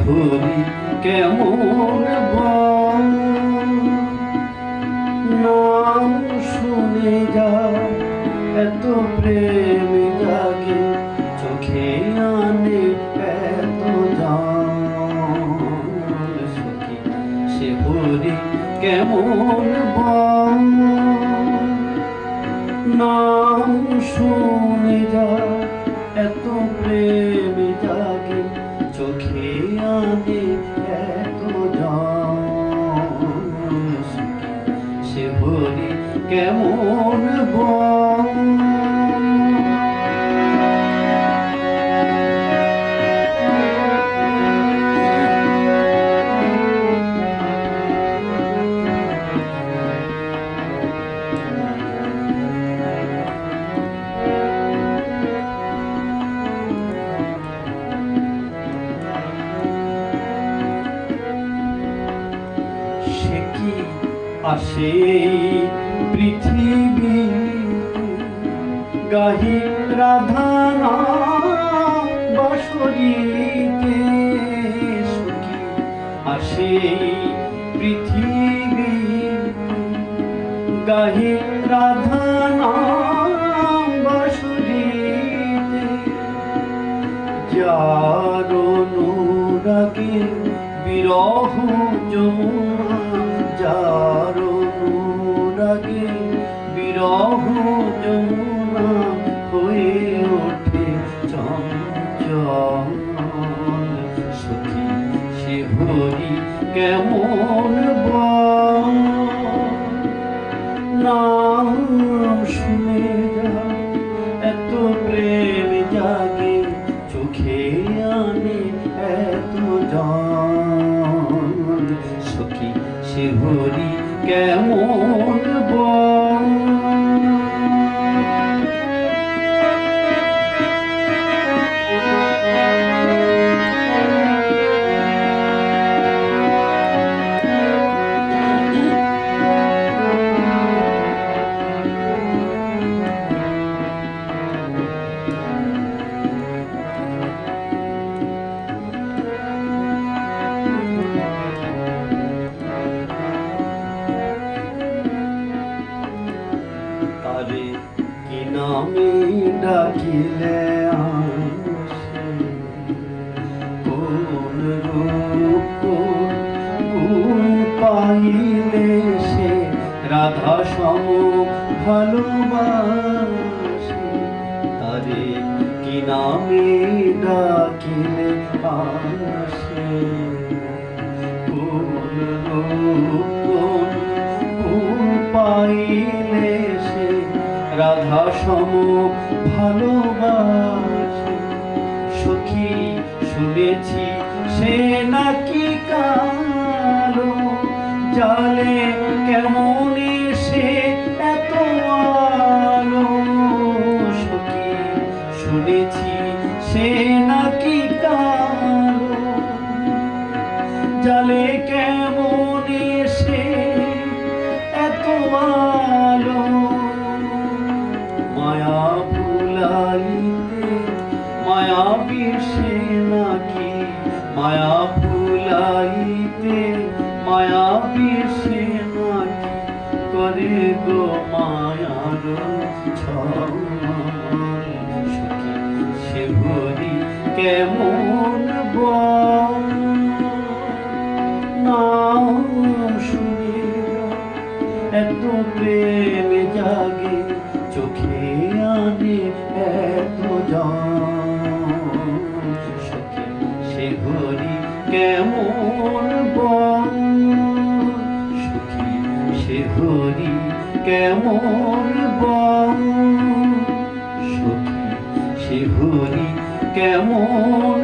হরি কেমন নাম শুনে যা এত প্রেম জাগে চোখে আনে এত সখী সে হরি কেমন নাম শুনে যা এত প্রেম জাগে চোখে আনে এত সে হরি কেমন আসে পৃথিবী গাহি রাধা নাম বাঁশরীতে সখী আসে পৃথিবী গাহি রাধা নাম বাঁশরীতে যার অনুরাগে বিরহ যমুনা যার অনুরাগে বিরহ যমুনা হয়ে ওঠে চঞ্চল সখী সে হরি কেমন নাম শুনে যা এত প্রেম জাগে চোখে আনে এত সখী সে হরি কেমন তারে কি নামে ডাকিলে আসে কোন রূপ কোন পাইলে সে রাধা সম ভালোবাসে তারে কি নামে ডাকিলে আসে কোন রূপ কোন পাইলে রাধা সম ভালোবাসে সখী শুনেছি সে নাকি কালো জালে কেমন সে এত আলো সখী শুনেছি সে নাকি কালো জালে কেমন সে এত আলো মায়া ভুলাইতে মায়া বিষে নাকি মায়া ভুলাইতে মায়া বিষে নাকি করে গো মায়ার সখী সে হরি কেমন নাম শুনে এত প্রেম জাগে চোখে আনে এত সখী সে হরি কেমন সখী সে হরি কেমন সখী সে হরি কেমন